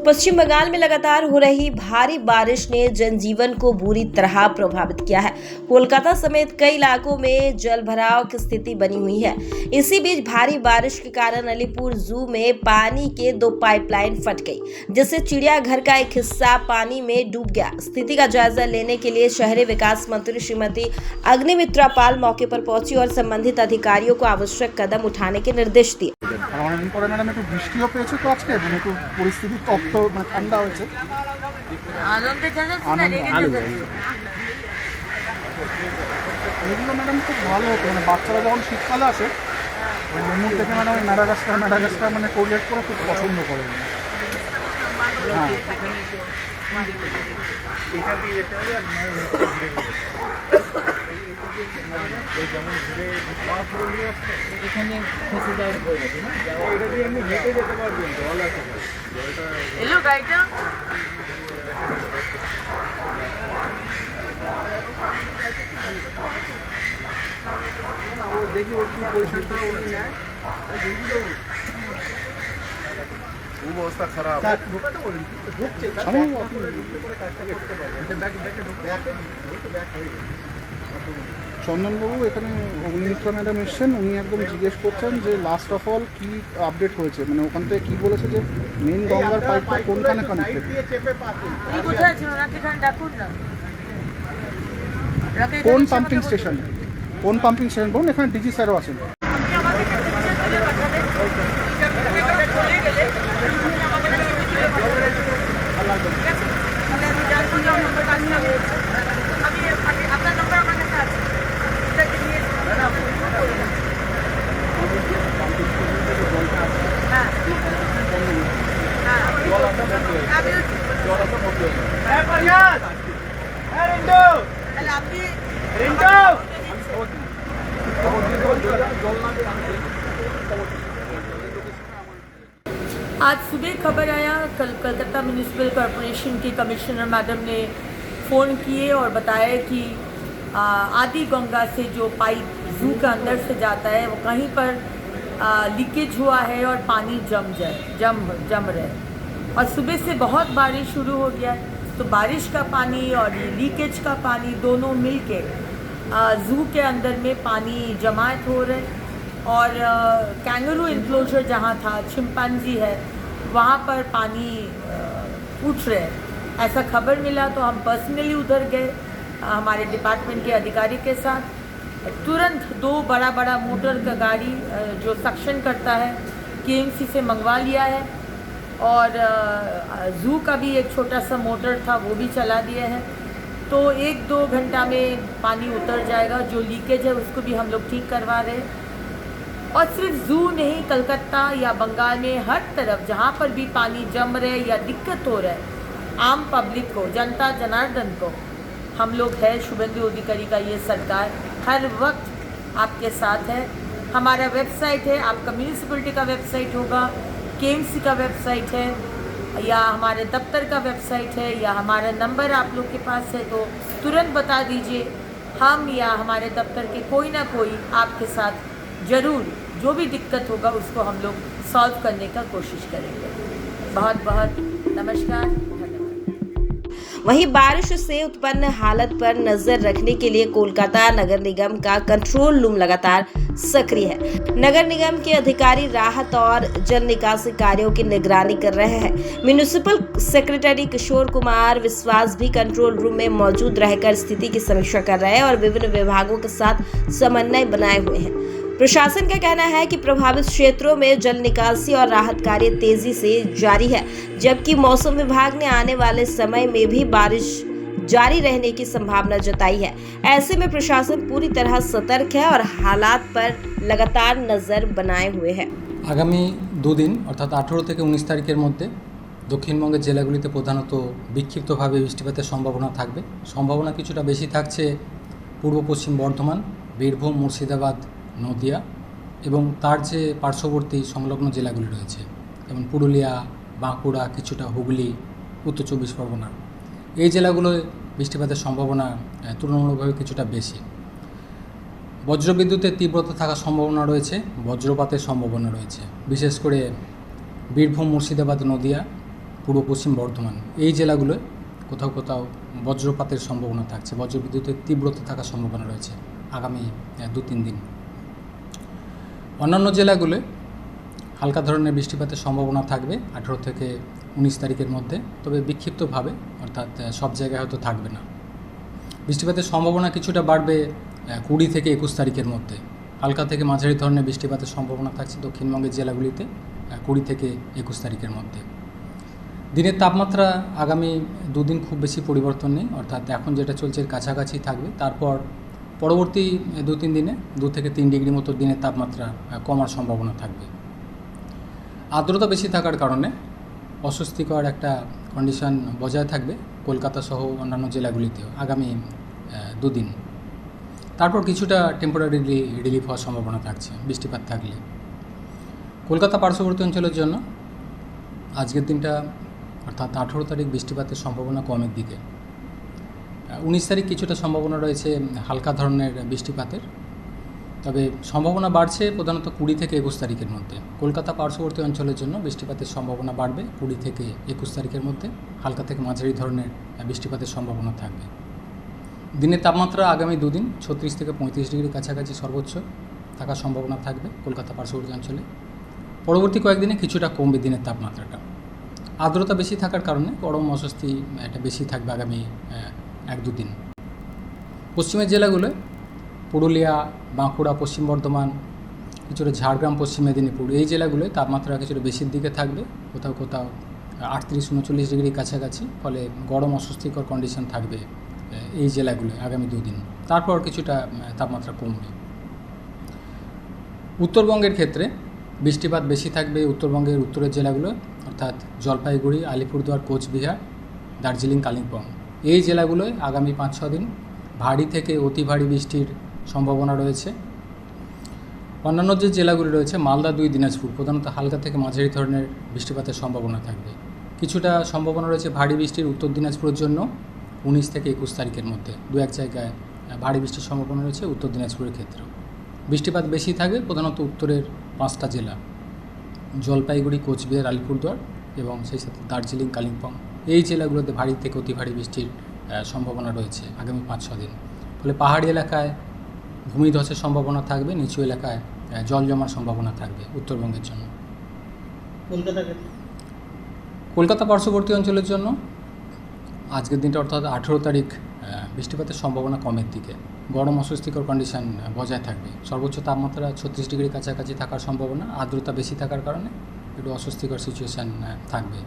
पश्चिम बंगाल में लगातार हो रही भारी बारिश ने जनजीवन को बुरी तरह प्रभावित किया है। कोलकाता समेत कई इलाकों में जलभराव की स्थिति बनी हुई है। इसी बीच भारी बारिश के कारण अलीपुर जू में पानी के 2 पाइपलाइन फट गई, जिससे चिड़ियाघर का एक हिस्सा पानी में डूब गया। स्थिति का जायजा लेने के लिए शहरी विकास मंत्री श्रीमती अग्निमित्रा पाल मौके पर पहुंची और संबंधित अधिकारियों को आवश्यक कदम उठाने के निर्देश दिए। অনেকদিন পরে ম্যাডাম একটু বৃষ্টিও পেয়েছে তো আজকে, মানে একটু পরিস্থিতি তপ্ত, মানে ঠান্ডা হয়েছে। এগুলো ম্যাডাম খুব ভালো হতো, মানে বাচ্চারা যখন শীতকালে আসে ওই লেমুর দেখে ম্যাডাম ওই ম্যাডাগাস্কার মানে কোরিলেট করে খুব পছন্দ করে। হ্যাঁ যেমন ঘুরে এখানে ফেসে যাওয়ার হয়ে গেছে না, এটা দিয়ে এমনি হেঁটে যেতে পারবেন, জল আছে এলো গাড়িটা। ও দেখি ওর কি পয়সাটা উনি নেয়, খুব অবস্থা খারাপ। ঢোকাতে বলেন ঢুকছে চন্দনবাবু এখানে অগ্নিমিত্রা ম্যাডাম এসছেন, উনি একদম জিজ্ঞেস করছেন যে লাস্ট অফ অল কি আপডেট হয়েছে, মানে ওখান থেকে কি বলেছে যে মেন গঙ্গার পাইপটা কোনখানে কানেক্টেড, কোন পাম্পিং স্টেশন বলুন, এখানে ডিজি স্যারও আছেন। आज सुबह खबर आया, कलकत्ता म्यूनिसिपल कॉरपोरेशन के कमिश्नर मैडम ने फ़ोन किए और बताया कि आदि गंगा से जो पाइप जू के अंदर से जाता है वो कहीं पर लीकेज हुआ है और पानी जम रहा है। और सुबह से बहुत बारिश शुरू हो गया है, तो बारिश का पानी और ये लीकेज का पानी दोनों मिलके जू के अंदर में पानी जमायत हो रहे हैं। और कैंगरू इंक्लोजर जहाँ था, चिंपांजी है, वहाँ पर पानी उठ रहे हैं, ऐसा खबर मिला। तो हम पर्सनली उधर गए हमारे डिपार्टमेंट के अधिकारी के साथ। तुरंत 2 बड़ा मोटर का गाड़ी जो सक्शन करता है केएमसी से मंगवा लिया है, और जू का भी एक छोटा सा मोटर था वो भी चला दिया है। तो 1-2 घंटा में पानी उतर जाएगा, जो लीकेज है उसको भी हम लोग ठीक करवा रहे हैं। और सिर्फ जू नहीं, कलकत्ता या बंगाल में हर तरफ जहाँ पर भी पानी जम रहे या दिक्कत हो रहा है, आम पब्लिक को, जनता जनार्दन को हम लोग है, शुभेंदु अधिकारी का ये सरकार हर वक्त आपके साथ है। हमारा वेबसाइट है, आपका म्यूनिसिपलिटी का वेबसाइट होगा, केएमसी का वेबसाइट है, या हमारे दफ्तर का वेबसाइट है, या हमारा नंबर आप लोग के पास है, तो तुरंत बता दीजिए। हम या हमारे दफ्तर के कोई ना कोई आपके साथ ज़रूर जो भी दिक्कत होगा उसको हम लोग सॉल्व करने का कोशिश करेंगे। बहुत बहुत नमस्कार, धन्यवाद। वहीं बारिश से उत्पन्न हालत पर नजर रखने के लिए कोलकाता नगर निगम का कंट्रोल रूम लगातार सक्रिय है। नगर निगम के अधिकारी राहत और जल निकासी कार्यों की निगरानी कर रहे हैं। म्यूनिसिपल सेक्रेटरी किशोर कुमार विश्वास भी कंट्रोल रूम में मौजूद रहकर स्थिति की समीक्षा कर रहे हैं और विभिन्न विभागों के साथ समन्वय बनाए हुए हैं। प्रशासन का कहना है कि प्रभावित क्षेत्रों में जल निकासी और राहत कार्य तेजी से जारी है, जबकि मौसम विभाग ने आने वाले समय में भी बारिश जारी रहने की संभावना जताई है। ऐसे में प्रशासन पूरी तरह सतर्क है और हालात पर लगातार नजर बनाए हुए है। आगामी 2 दिन अर्थात 18 থেকে 19 তারিখের মধ্যে দক্ষিণবঙ্গের জেলাগুলিতে প্রধানত বিক্ষিপ্তভাবে বৃষ্টিপাতের সম্ভাবনা থাকবে। সম্ভাবনা কিছুটা বেশি থাকছে পূর্ব পশ্চিম বর্ধমান, বীরভূম, মুর্শিদাবাদ, নদিয়া এবং তার যে পার্শ্ববর্তী সংলগ্ন জেলাগুলি রয়েছে, যেমন পুরুলিয়া, বাঁকুড়া, কিছুটা হুগলি, উত্তর 24 পরগনা, এই জেলাগুলোয় বৃষ্টিপাতের সম্ভাবনা তুলনামূলকভাবে কিছুটা বেশি। বজ্রবিদ্যুতের তীব্রতা থাকার সম্ভাবনা রয়েছে, বজ্রপাতের সম্ভাবনা রয়েছে, বিশেষ করে বীরভূম, মুর্শিদাবাদ, নদিয়া পূর্ব পশ্চিম বর্ধমান এই জেলাগুলোয় কোথাও কোথাও বজ্রপাতের সম্ভাবনা থাকছে, বজ্রবিদ্যুতের তীব্রতা থাকার সম্ভাবনা রয়েছে আগামী 2-3 দিন। অন্যান্য জেলাগুলোয় হালকা ধরনের বৃষ্টিপাতের সম্ভাবনা থাকবে 18 থেকে 19 তারিখের মধ্যে, তবে বিক্ষিপ্তভাবে, অর্থাৎ সব জায়গায় হয়তো থাকবে না। বৃষ্টিপাতের সম্ভাবনা কিছুটা বাড়বে 20 থেকে 21 তারিখের মধ্যে। হালকা থেকে মাঝারি ধরনের বৃষ্টিপাতের সম্ভাবনা থাকছে দক্ষিণবঙ্গের জেলাগুলিতে 20 থেকে 21 তারিখের মধ্যে। দিনের তাপমাত্রা আগামী 2 দিন খুব বেশি পরিবর্তন নেই, অর্থাৎ এখন যেটা চলছে এর কাছাকাছি থাকবে। তারপর পরবর্তী 2-3 দিনে 2 থেকে 3 ডিগ্রি মতো দিনের তাপমাত্রা কমার সম্ভাবনা থাকবে। আর্দ্রতা বেশি থাকার কারণে অস্বস্তিকর একটা কন্ডিশন বজায় থাকবে কলকাতা সহ অন্যান্য জেলাগুলিতেও আগামী 2 দিন। তারপর কিছুটা টেম্পোরারিলি রিলিফ হওয়ার সম্ভাবনা থাকছে বৃষ্টিপাত থাকলে। কলকাতা পার্শ্ববর্তী অঞ্চলের জন্য আজকের দিনটা অর্থাৎ 18 তারিখ বৃষ্টিপাতের সম্ভাবনা কমের দিকে। 19 তারিখ কিছুটা সম্ভাবনা রয়েছে হালকা ধরনের বৃষ্টিপাতের, তবে সম্ভাবনা বাড়ছে প্রধানত 20 থেকে 21 তারিখের মধ্যে। কলকাতা পার্শ্ববর্তী অঞ্চলের জন্য বৃষ্টিপাতের সম্ভাবনা বাড়বে 20 থেকে 21 তারিখের মধ্যে। হালকা থেকে মাঝারি ধরনের বৃষ্টিপাতের সম্ভাবনা থাকবে। দিনের তাপমাত্রা আগামী 2 দিন 36 থেকে 35 ডিগ্রির কাছাকাছি সর্বোচ্চ থাকার সম্ভাবনা থাকবে কলকাতা পার্শ্ববর্তী অঞ্চলে। পরবর্তী কয়েকদিনে কিছুটা কমবে দিনের তাপমাত্রাটা। আর্দ্রতা বেশি থাকার কারণে গরম অস্বস্তি একটা বেশি থাকবে আগামী 1-2 দিন। পশ্চিমের জেলাগুলো পুরুলিয়া, বাঁকুড়া, পশ্চিম বর্ধমান, কিছুটা ঝাড়গ্রাম, পশ্চিম মেদিনীপুর এই জেলাগুলোয় তাপমাত্রা কিছুটা বেশির দিকে থাকবে, কোথাও কোথাও 38-39 ডিগ্রির কাছাকাছি। ফলে গরম অস্বস্তিকর কন্ডিশন থাকবে এই জেলাগুলোয় আগামী 2 দিন। তারপর কিছুটা তাপমাত্রা কমবে। উত্তরবঙ্গের ক্ষেত্রে বৃষ্টিপাত বেশি থাকবে উত্তরবঙ্গের উত্তরের জেলাগুলো, অর্থাৎ জলপাইগুড়ি, আলিপুরদুয়ার, কোচবিহার, দার্জিলিং, কালিম্পং এই জেলাগুলোয় আগামী 5-6 দিন ভারী থেকে অতি ভারী বৃষ্টির সম্ভাবনা রয়েছে। অন্যান্য যে জেলাগুলি রয়েছে মালদা, 2 দিনাজপুর প্রধানত হালকা থেকে মাঝারি ধরনের বৃষ্টিপাতের সম্ভাবনা থাকবে। কিছুটা সম্ভাবনা রয়েছে ভারী বৃষ্টির উত্তর দিনাজপুরের জন্য 19 থেকে 21 তারিখের মধ্যে। 2-1 জায়গায় ভারী বৃষ্টির সম্ভাবনা রয়েছে উত্তর দিনাজপুরের ক্ষেত্রেও। বৃষ্টিপাত বেশি থাকবে প্রধানত উত্তরের 5টা জেলা জলপাইগুড়ি, কোচবিহার, আলিপুরদুয়ার এবং সেই সাথে দার্জিলিং, কালিম্পং এই জেলাগুলোতে ভারী থেকে অতি ভারী বৃষ্টির সম্ভাবনা রয়েছে আগামী 5-6 দিন। ফলে পাহাড়ি এলাকায় ভূমিধসের সম্ভাবনা থাকবে, নিচু এলাকায় জল জমার সম্ভাবনা থাকবে উত্তরবঙ্গের জন্য। কলকাতা পার্শ্ববর্তী অঞ্চলের জন্য আজকের দিনটা অর্থাৎ 18 তারিখ বৃষ্টিপাতের সম্ভাবনা কমের দিকে। গরম অস্বস্তিকর কন্ডিশন বজায় থাকবে। সর্বোচ্চ তাপমাত্রা 36 ডিগ্রির কাছাকাছি থাকার সম্ভাবনা। আর্দ্রতা বেশি থাকার কারণে একটু অস্বস্তিকর সিচুয়েশান থাকবে।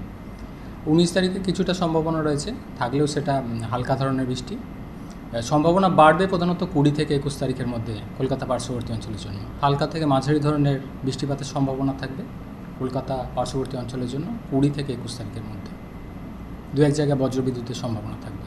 19 তারিখে কিছুটা সম্ভাবনা রয়েছে, থাকলেও সেটা হালকা ধরনের বৃষ্টি। সম্ভাবনা বাড়বে প্রধানত 20 থেকে 21 তারিখের মধ্যে কলকাতা পার্শ্ববর্তী অঞ্চলের জন্য। হালকা থেকে মাঝারি ধরনের বৃষ্টিপাতের সম্ভাবনা থাকবে কলকাতা পার্শ্ববর্তী অঞ্চলের জন্য 20 থেকে 21 তারিখের মধ্যে। 2-1 জায়গায় বজ্রবিদ্যুতের সম্ভাবনা থাকবে।